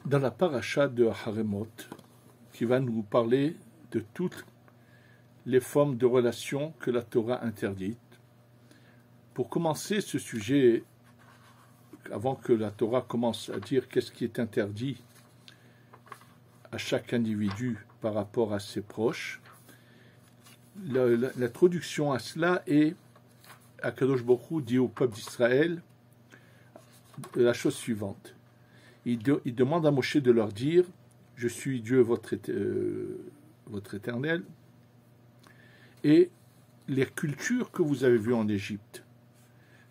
dans la paracha de Haremot, qui va nous parler de toutes les formes de relations que la Torah interdite. Pour commencer ce sujet, avant que la Torah commence à dire qu'est-ce qui est interdit à chaque individu par rapport à ses proches, l'introduction à cela est Akadosh Baruch Hu dit au peuple d'Israël la chose suivante. Il demande à Moshe de leur dire « Je suis Dieu, votre éternel, et les cultures que vous avez vues en Égypte,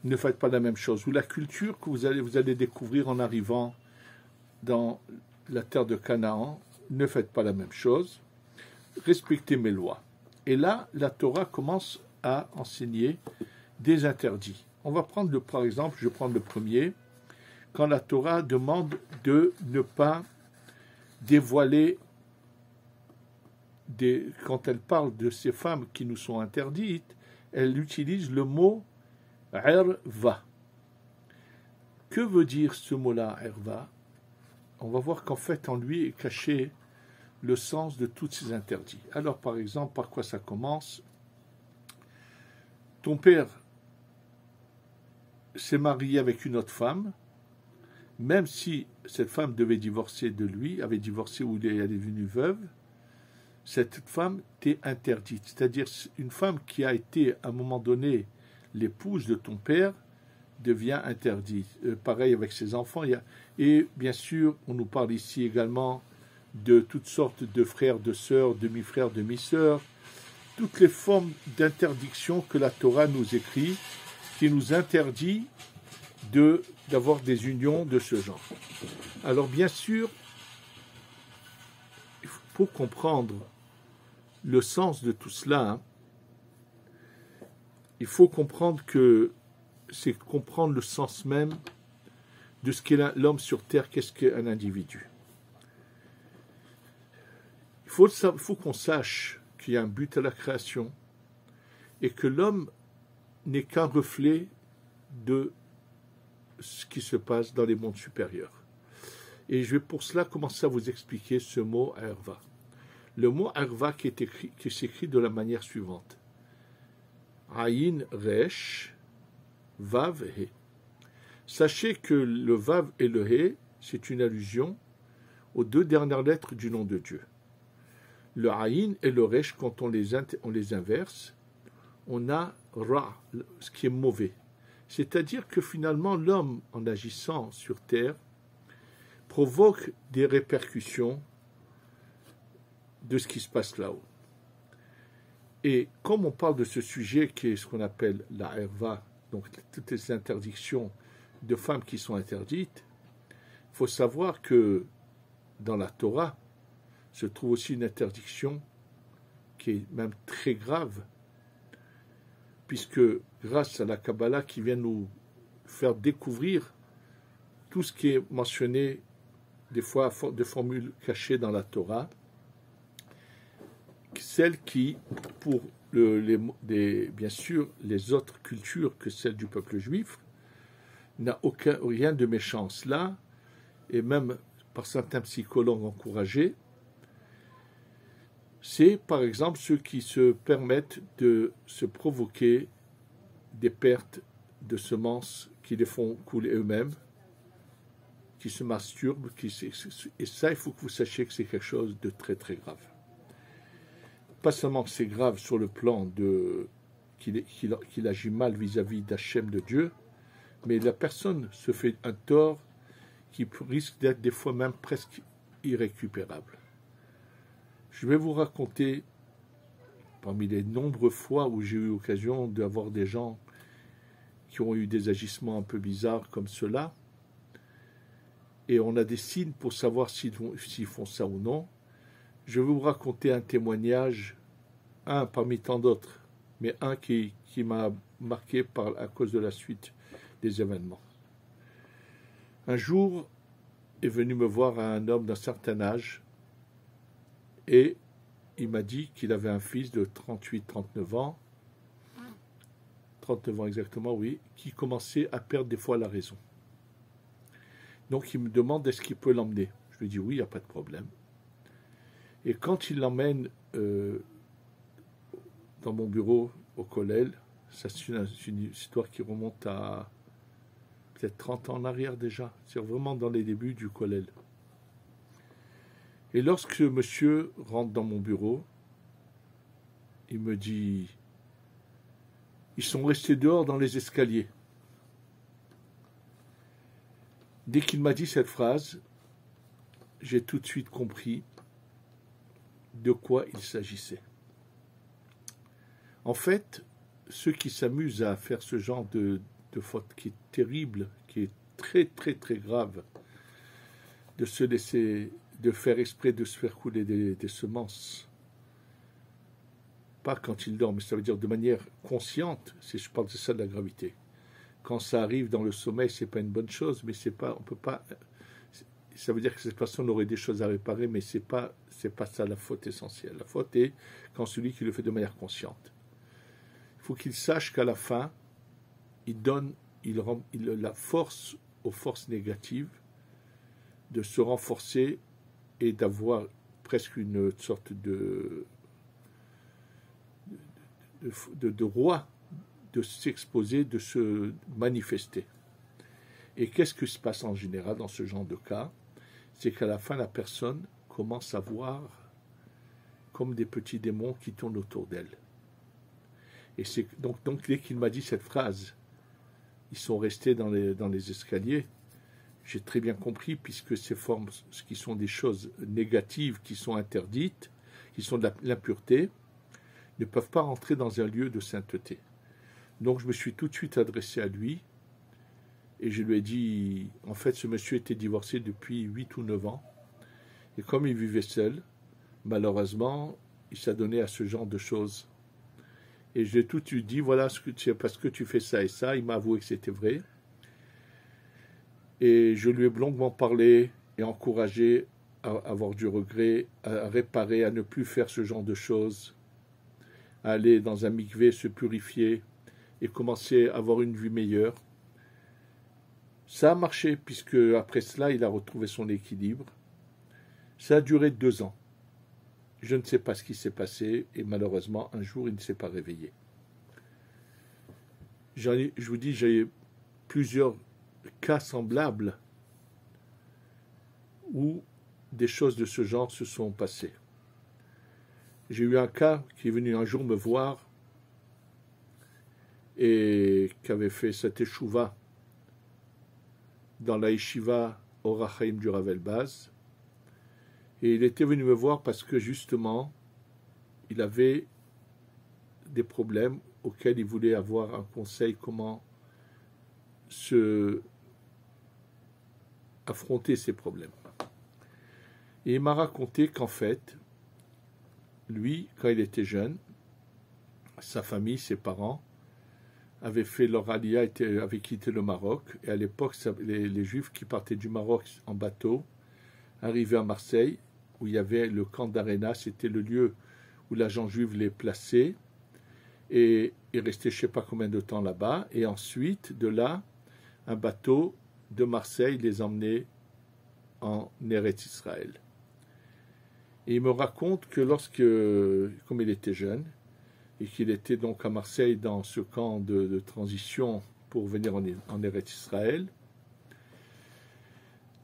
ne faites pas la même chose. Ou la culture que vous allez découvrir en arrivant dans la terre de Canaan, ne faites pas la même chose. Respectez mes lois. » Et là, la Torah commence à enseigner des interdits. On va prendre, par exemple, je prends le premier, quand la Torah demande de ne pas dévoiler, quand elle parle de ces femmes qui nous sont interdites, elle utilise le mot « erva ». Que veut dire ce mot-là, « erva » ? On va voir qu'en fait, en lui est caché le sens de tous ces interdits. Alors, par exemple, par quoi ça commence ? Ton père s'est marié avec une autre femme, même si cette femme devait divorcer de lui, avait divorcé ou elle est devenue veuve, cette femme t'est interdite. C'est-à-dire une femme qui a été à un moment donné l'épouse de ton père devient interdite. Pareil avec ses enfants. Et bien sûr, on nous parle ici également de toutes sortes de frères, de sœurs, demi-frères, demi-sœurs, toutes les formes d'interdiction que la Torah nous écrit, qui nous interdit d'avoir des unions de ce genre. Alors bien sûr, pour comprendre le sens de tout cela, il faut comprendre que c'est comprendre le sens même de ce qu'est l'homme sur terre, qu'est-ce qu'un individu. Il faut qu'on sache qu'il y a un but à la création et que l'homme n'est qu'un reflet de ce qui se passe dans les mondes supérieurs. Et je vais pour cela commencer à vous expliquer ce mot « erva ». Le mot « erva » qui s'écrit de la manière suivante. Aïn, resh, vav, he. Sachez que le vav et le he, c'est une allusion aux deux dernières lettres du nom de Dieu. Le aïn et le resh, quand on les inverse, on a ra, ce qui est mauvais. C'est-à-dire que finalement, l'homme, en agissant sur terre, provoque des répercussions de ce qui se passe là-haut. Et comme on parle de ce sujet qui est ce qu'on appelle la erva, donc toutes les interdictions de femmes qui sont interdites, il faut savoir que dans la Torah se trouve aussi une interdiction qui est même très grave, puisque grâce à la Kabbalah qui vient nous faire découvrir tout ce qui est mentionné des fois de formules cachées dans la Torah, celle qui, pour bien sûr les autres cultures que celle du peuple juif, n'a rien de méchant. Cela, et même par certains psychologues encouragés, c'est par exemple ceux qui se permettent de se provoquer des pertes de semences qui les font couler eux-mêmes, qui se masturbent, et ça, il faut que vous sachiez que c'est quelque chose de très très grave. Pas seulement que c'est grave sur le plan qu'il agit mal vis-à-vis d'Hachem de Dieu, mais la personne se fait un tort qui risque d'être des fois même presque irrécupérable. Je vais vous raconter, parmi les nombreuses fois où j'ai eu l'occasion d'avoir des gens qui ont eu des agissements un peu bizarres comme cela, et on a des signes pour savoir s'ils font ça ou non. Je vais vous raconter un témoignage, un parmi tant d'autres, mais un qui m'a marqué à cause de la suite des événements. Un jour est venu me voir un homme d'un certain âge, et il m'a dit qu'il avait un fils de 38-39 ans, 39 ans exactement, oui, qui commençait à perdre des fois la raison. Donc il me demande est-ce qu'il peut l'emmener. Je lui dis oui, il n'y a pas de problème. Et quand il l'emmène dans mon bureau au Kollel, ça c'est une histoire qui remonte à peut-être 30 ans en arrière déjà, c'est vraiment dans les débuts du Kollel. Et lorsque monsieur rentre dans mon bureau, il me dit, ils sont restés dehors dans les escaliers. Dès qu'il m'a dit cette phrase, j'ai tout de suite compris de quoi il s'agissait. En fait, ceux qui s'amusent à faire ce genre de faute qui est terrible, qui est très très très grave, de se laisser, de faire exprès de se faire couler des semences, pas quand il dort, mais ça veut dire de manière consciente, si je parle de ça de la gravité. Quand ça arrive dans le sommeil, c'est pas une bonne chose, mais c'est pas, on peut pas, ça veut dire que cette personne aurait des choses à réparer, mais c'est pas ça la faute essentielle. La faute est quand celui qui le fait de manière consciente. Il faut qu'il sache qu'à la fin, il donne la force aux forces négatives de se renforcer et d'avoir presque une sorte de roi, de s'exposer, de se manifester. Et qu'est-ce qui se passe en général dans ce genre de cas? C'est qu'à la fin, la personne commence à voir comme des petits démons qui tournent autour d'elle. Et c'est donc dès qu'il m'a dit cette phrase, ils sont restés dans les escaliers, j'ai très bien compris, puisque ces formes qui sont des choses négatives, qui sont interdites, qui sont de l'impureté, ne peuvent pas rentrer dans un lieu de sainteté. Donc je me suis tout de suite adressé à lui, et je lui ai dit, en fait ce monsieur était divorcé depuis 8 ou 9 ans, et comme il vivait seul, malheureusement, il s'est donné à ce genre de choses. Et je lui ai tout de suite dit, voilà, parce que tu fais ça et ça, il m'a avoué que c'était vrai. Et je lui ai longuement parlé et encouragé à avoir du regret, à réparer, à ne plus faire ce genre de choses, à aller dans un mikvé, se purifier et commencer à avoir une vie meilleure. Ça a marché, puisque après cela, il a retrouvé son équilibre. Ça a duré 2 ans. Je ne sais pas ce qui s'est passé, et malheureusement, un jour, il ne s'est pas réveillé. Je vous dis, j'ai plusieurs cas semblables où des choses de ce genre se sont passées. J'ai eu un cas qui est venu un jour me voir et qui avait fait cette échouva dans la yeshiva Or HaChaim du Rav Elbaz. Et il était venu me voir parce que justement, il avait des problèmes auxquels il voulait avoir un conseil comment affronter ces problèmes. Et il m'a raconté qu'en fait, lui, quand il était jeune, sa famille, ses parents, avaient fait leur aliyah, avaient quitté le Maroc. Et à l'époque, les Juifs qui partaient du Maroc en bateau arrivaient à Marseille, où il y avait le camp d'Arena, c'était le lieu où l'agent juif les plaçait, et ils restaient je ne sais pas combien de temps là-bas, et ensuite, de là, un bateau de Marseille les emmenait en Eretz Israël. Et il me raconte que comme il était jeune, et qu'il était donc à Marseille dans ce camp de transition pour venir en Eretz Israël,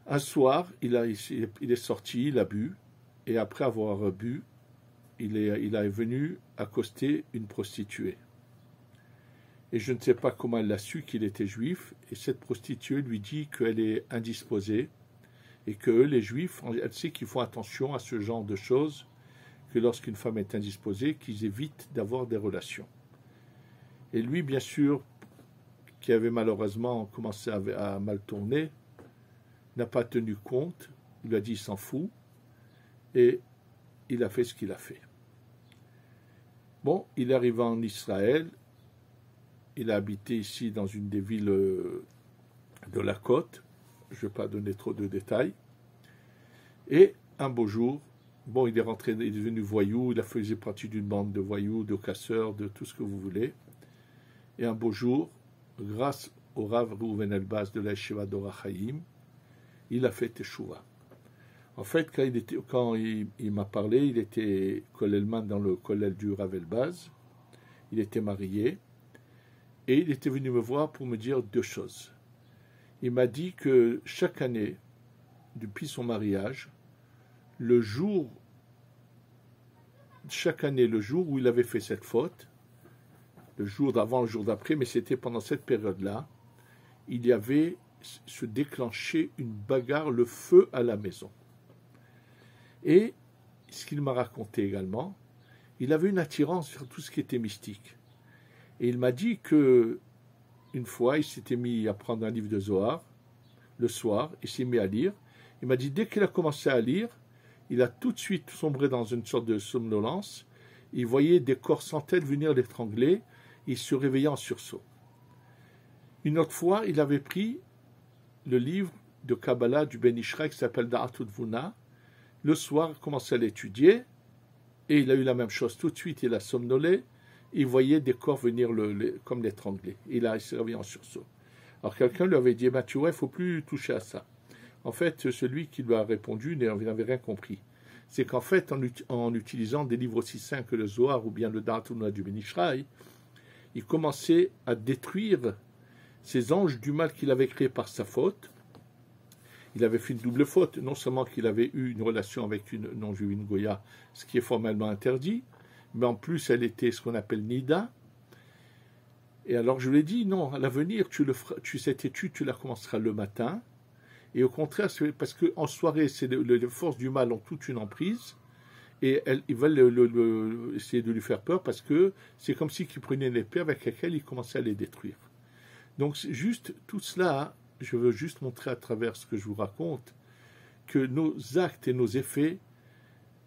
un soir, il est sorti, il a bu, et après avoir bu, il est venu accoster une prostituée. Et je ne sais pas comment elle a su qu'il était juif, et cette prostituée lui dit qu'elle est indisposée, et que les juifs, elle sait qu'ils font attention à ce genre de choses, que lorsqu'une femme est indisposée, qu'ils évitent d'avoir des relations. Et lui, bien sûr, qui avait malheureusement commencé à mal tourner, n'a pas tenu compte, il lui a dit il s'en fout, et il a fait ce qu'il a fait. Bon, il est arrivé en Israël, il a habité ici dans une des villes de la côte, je ne vais pas donner trop de détails, et un beau jour, bon, il est devenu voyou, il a faisait partie d'une bande de voyous, de casseurs, de tout ce que vous voulez, et un beau jour, grâce au Rav Reuven Elbaz de la Yeshiva d'Or HaChaim, il a fait Teshuvah. En fait, quand il m'a parlé, il était kollelman dans le kollel du Rav Elbaz. Il était marié. Et il était venu me voir pour me dire deux choses. Il m'a dit que chaque année, depuis son mariage, chaque année, le jour où il avait fait cette faute, le jour d'avant, le jour d'après, mais c'était pendant cette période-là, il y avait se déclenché une bagarre, le feu à la maison. Et ce qu'il m'a raconté également, il avait une attirance sur tout ce qui était mystique. Et il m'a dit que une fois, il s'était mis à prendre un livre de Zohar le soir, il s'est mis à lire. Il m'a dit dès qu'il a commencé à lire, il a tout de suite sombré dans une sorte de somnolence. Il voyait des corps sans tête venir l'étrangler. Il se réveillait en sursaut. Une autre fois, il avait pris le livre de Kabbalah du Ben Ishraï qui s'appelle Da'atud Vuna. Le soir, il a commencé à l'étudier et il a eu la même chose. Tout de suite, il a somnolé. Il voyait des corps venir comme l'étrangler. Il s'est réveillé en sursaut. Alors quelqu'un lui avait dit, tu vois, il ne faut plus toucher à ça. En fait, celui qui lui a répondu n'avait rien compris. C'est qu'en fait, en utilisant des livres aussi saints que le Zohar ou bien le Da'atud Vuna du Ben Ishraï, il commençait à détruire ces anges du mal qu'il avait créés par sa faute. Il avait fait une double faute, non seulement qu'il avait eu une relation avec une non-juive, une Goya, ce qui est formellement interdit, mais en plus elle était ce qu'on appelle Nida. Et alors je lui ai dit, non, à l'avenir, cette étude, tu la commenceras le matin, et au contraire, parce qu'en soirée, les forces du mal ont toute une emprise, et ils veulent essayer de lui faire peur, parce que c'est comme si ils prenaient une épée avec laquelle ils commençaient à les détruire. Donc juste tout cela, je veux juste montrer à travers ce que je vous raconte, que nos actes et nos effets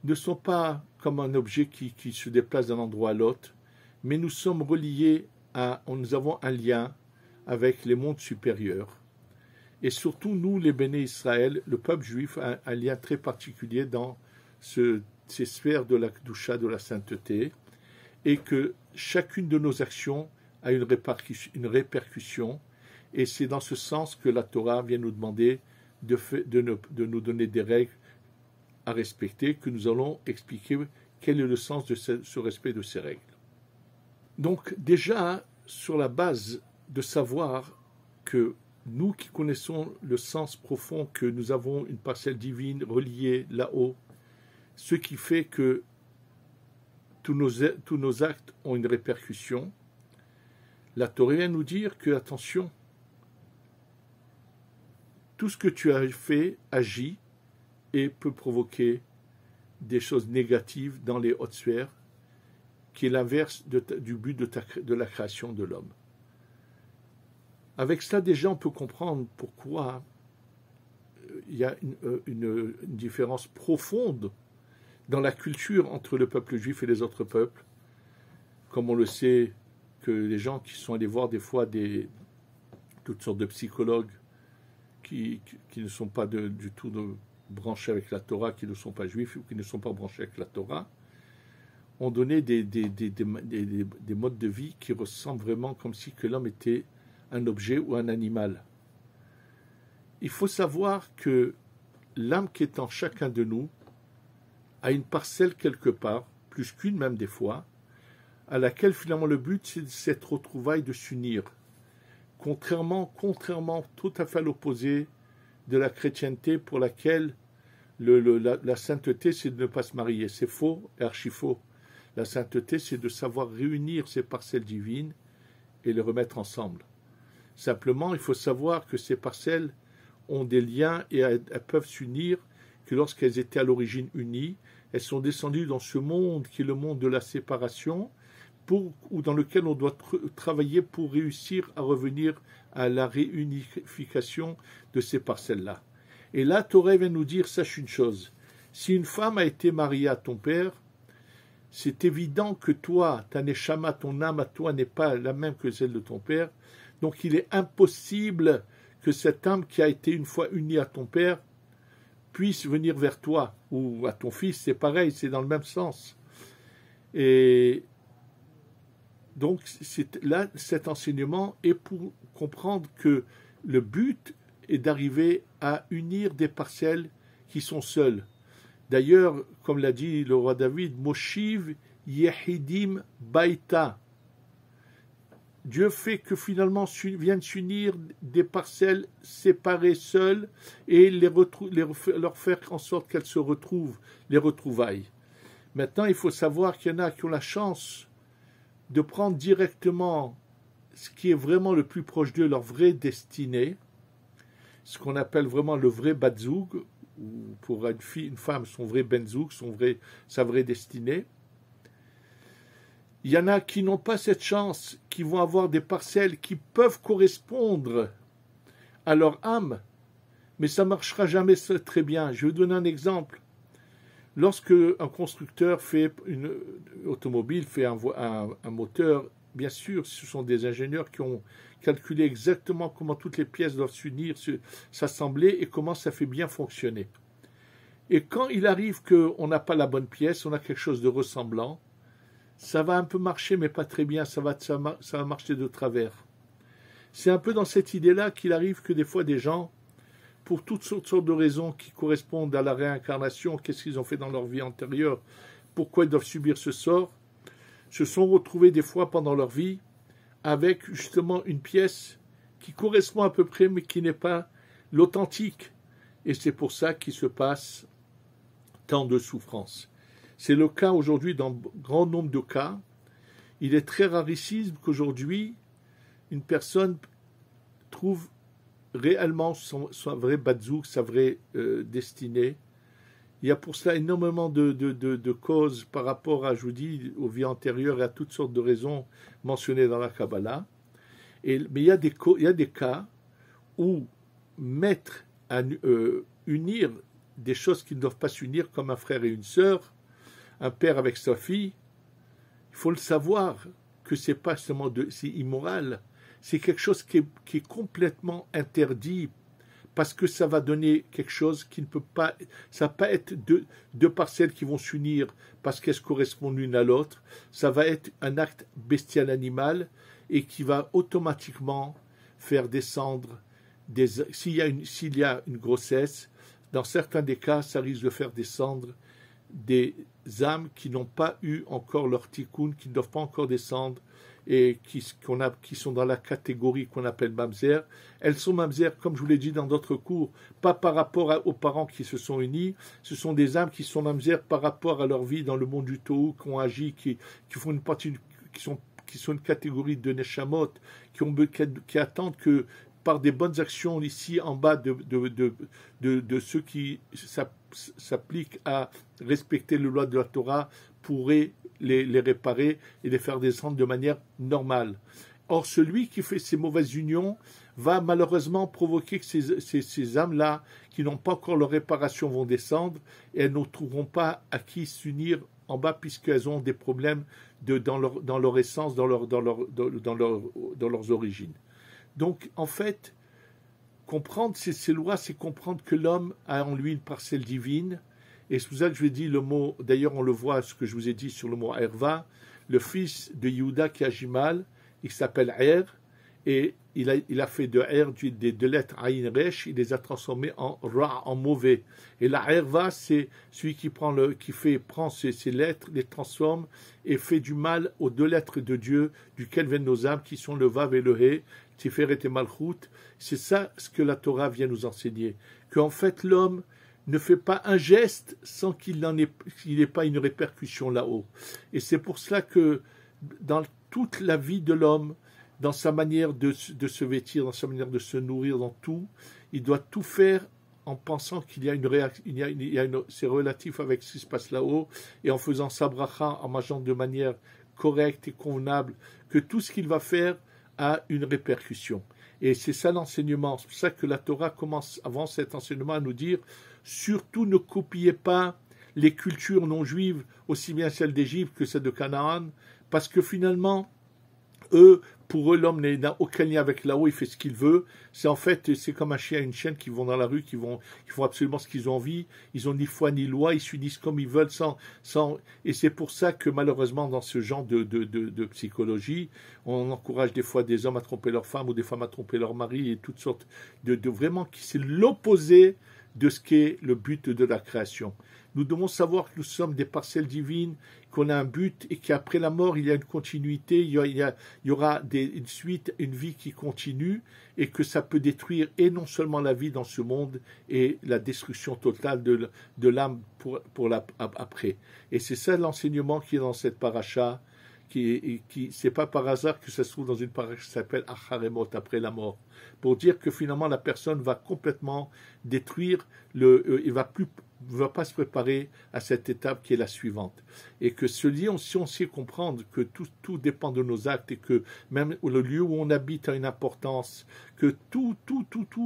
ne sont pas comme un objet qui se déplace d'un endroit à l'autre, mais nous sommes reliés nous avons un lien avec les mondes supérieurs. Et surtout, nous, les Béné Israël, le peuple juif, a un lien très particulier dans ces sphères de la Kedusha, de la sainteté, et que chacune de nos actions a une répercussion, et c'est dans ce sens que la Torah vient nous demander de nous donner des règles à respecter, que nous allons expliquer quel est le sens de ce respect de ces règles. Donc déjà, sur la base de savoir que nous qui connaissons le sens profond que nous avons une parcelle divine reliée là-haut, ce qui fait que tous nos actes ont une répercussion, la Torah vient nous dire que, attention, tout ce que tu as fait agit et peut provoquer des choses négatives dans les hautes sphères, qui est l'inverse du but de la création de l'homme. Avec cela, déjà, on peut comprendre pourquoi il y a une différence profonde dans la culture entre le peuple juif et les autres peuples. Comme on le sait, que les gens qui sont allés voir des fois toutes sortes de psychologues qui ne sont pas du tout branchés avec la Torah, qui ne sont pas juifs ou qui ne sont pas branchés avec la Torah, ont donné des modes de vie qui ressemblent vraiment comme si que l'homme était un objet ou un animal. Il faut savoir que l'âme qui est en chacun de nous a une parcelle quelque part, plus qu'une même des fois, à laquelle finalement le but c'est de cette retrouvaille de s'unir. Contrairement tout à fait à l'opposé de la chrétienté pour laquelle la sainteté c'est de ne pas se marier. C'est faux et archi faux. La sainteté, c'est de savoir réunir ces parcelles divines et les remettre ensemble. Simplement, il faut savoir que ces parcelles ont des liens et elles peuvent s'unir, que lorsqu'elles étaient à l'origine unies, elles sont descendues dans ce monde qui est le monde de la séparation, ou dans lequel on doit travailler pour réussir à revenir à la réunification de ces parcelles-là. Et là, Torah vient nous dire, sache une chose, si une femme a été mariée à ton père, c'est évident que toi, ta neshama, ton âme à toi n'est pas la même que celle de ton père. Donc il est impossible que cette âme qui a été une fois unie à ton père puisse venir vers toi ou à ton fils. C'est pareil, c'est dans le même sens. Et donc là, cet enseignement est pour comprendre que le but est d'arriver à unir des parcelles qui sont seuls. D'ailleurs, comme l'a dit le roi David, Moshiv Yehidim Baïta. Dieu fait que finalement viennent s'unir des parcelles séparées seules et leur faire en sorte qu'elles se retrouvent, les retrouvailles. Maintenant, il faut savoir qu'il y en a qui ont la chance de prendre directement ce qui est vraiment le plus proche d'eux, leur vraie destinée, ce qu'on appelle vraiment le vrai Batzoug, ou pour une femme, son vrai Benzoug, sa vraie destinée. Il y en a qui n'ont pas cette chance, qui vont avoir des parcelles qui peuvent correspondre à leur âme, mais ça ne marchera jamais très bien. Je vais vous donner un exemple. Lorsque un constructeur fait une automobile, fait un moteur, bien sûr, ce sont des ingénieurs qui ont calculé exactement comment toutes les pièces doivent s'unir, s'assembler et comment ça fait bien fonctionner. Et quand il arrive qu'on n'a pas la bonne pièce, on a quelque chose de ressemblant, ça va un peu marcher, mais pas très bien, ça va marcher de travers. C'est un peu dans cette idée-là qu'il arrive que des fois des gens, pour toutes sortes de raisons qui correspondent à la réincarnation, qu'est-ce qu'ils ont fait dans leur vie antérieure, pourquoi ils doivent subir ce sort, se sont retrouvés des fois pendant leur vie avec justement une pièce qui correspond à peu près, mais qui n'est pas l'authentique. Et c'est pour ça qu'il se passe tant de souffrances. C'est le cas aujourd'hui dans grand nombre de cas. Il est très rarissime qu'aujourd'hui, une personne trouve réellement son vrai Batzouk, sa vraie destinée. Il y a pour cela énormément de causes par rapport à, je vous dis, aux vies antérieures et à toutes sortes de raisons mentionnées dans la Kabbalah. Mais il y a des cas où mettre unir des choses qui ne doivent pas s'unir, comme un frère et une sœur, un père avec sa fille, il faut le savoir que c'est pas seulement c'est immoral, c'est quelque chose qui est complètement interdit, parce que ça va donner quelque chose qui ne peut pas, ça va pas être deux parcelles qui vont s'unir parce qu'elles correspondent l'une à l'autre, ça va être un acte bestial animal et qui va automatiquement faire descendre s'il y a une grossesse, dans certains des cas, ça risque de faire descendre des âmes qui n'ont pas eu encore leur tikkun, qui ne doivent pas encore descendre et qui sont dans la catégorie qu'on appelle mamzer. Elles sont mamzer, comme je vous l'ai dit dans d'autres cours, pas par rapport aux parents qui se sont unis, ce sont des âmes qui sont mamzer par rapport à leur vie dans le monde du Tohu, qui ont agi, qui font une partie, qui sont une catégorie de neshamot, qui attendent que par des bonnes actions ici en bas de ceux qui s'appliquent à respecter les lois de la Torah pourraient les réparer et les faire descendre de manière normale. Or, celui qui fait ces mauvaises unions va malheureusement provoquer que ces âmes-là, qui n'ont pas encore leur réparation, vont descendre et elles ne trouveront pas à qui s'unir en bas puisqu'elles ont des problèmes dans leur essence, dans leurs origines. Donc, en fait, comprendre ces lois, c'est comprendre que l'homme a en lui une parcelle divine. Et c'est pour ça que je vous ai dit le mot, d'ailleurs on le voit, ce que je vous ai dit sur le mot Erva, le fils de Yehuda qui agit mal, il s'appelle Er, et il a fait de Er des deux lettres Aïn Resh, il les a transformées en Ra, en mauvais. Et la Erva, c'est celui qui prend ces lettres, les transforme et fait du mal aux deux lettres de Dieu, duquel viennent nos âmes, qui sont le Vav et le He, Tiferet et Malchut. C'est ça ce que la Torah vient nous enseigner, qu'en fait l'homme ne fait pas un geste sans qu'il n'ait pas une répercussion là-haut. Et c'est pour cela que dans toute la vie de l'homme, dans sa manière de se vêtir, dans sa manière de se nourrir, dans tout, il doit tout faire en pensant qu'il y a une réaction, c'est relatif avec ce qui se passe là-haut, et en faisant sa bracha, en mangeant de manière correcte et convenable, que tout ce qu'il va faire a une répercussion. Et c'est ça l'enseignement. C'est pour ça que la Torah commence, avant cet enseignement, à nous dire surtout ne copiez pas les cultures non juives, aussi bien celles d'Égypte que celles de Canaan, parce que finalement, pour eux, l'homme n'a aucun lien avec là-haut, il fait ce qu'il veut. C'est comme un chien et une chienne qui vont dans la rue, qui font absolument ce qu'ils ont envie. Ils ont ni foi ni loi, ils s'unissent comme ils veulent et c'est pour ça que malheureusement, dans ce genre de psychologie, on encourage des fois des hommes à tromper leurs femmes ou des femmes à tromper leur mari et toutes sortes vraiment c'est l'opposé de ce qu'est le but de la création. Nous devons savoir que nous sommes des parcelles divines, qu'on a un but et qu'après la mort, il y a une continuité, il y aura une suite, une vie qui continue et que ça peut détruire et non seulement la vie dans ce monde et la destruction totale de l'âme pour après. Et c'est ça l'enseignement qui est dans cette paracha. C'est pas par hasard que ça se trouve dans une paracha qui s'appelle Acharemot, après la mort, pour dire que finalement la personne va complètement détruire, il va pas se préparer à cette étape qui est la suivante. Et que si on sait comprendre que tout dépend de nos actes et que même le lieu où on habite a une importance, que tout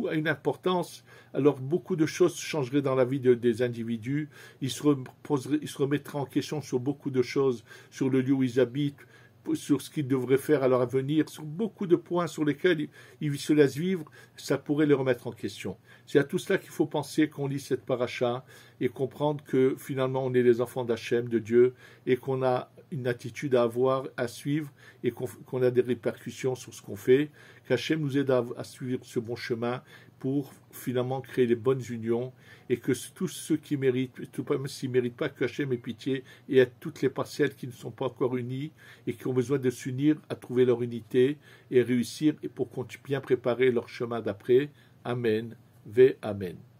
a une importance, alors beaucoup de choses changeraient dans la vie des individus, ils se remettraient en question sur beaucoup de choses, sur le lieu où ils habitent, sur ce qu'ils devraient faire à leur avenir, sur beaucoup de points sur lesquels ils se laissent vivre, ça pourrait les remettre en question. C'est à tout cela qu'il faut penser quand on lit cette paracha et comprendre que finalement on est les enfants d'Hachem, de Dieu, et qu'on a une attitude à avoir, à suivre, et qu'on a des répercussions sur ce qu'on fait, qu'Hachem nous aide à suivre ce bon chemin pour finalement créer les bonnes unions et que tous ceux qui méritent, même s'ils ne méritent pas, que Hachem ait pitié et à toutes les parcelles qui ne sont pas encore unies et qui ont besoin de s'unir à trouver leur unité et réussir et pour bien préparer leur chemin d'après. Amen. Ve Amen.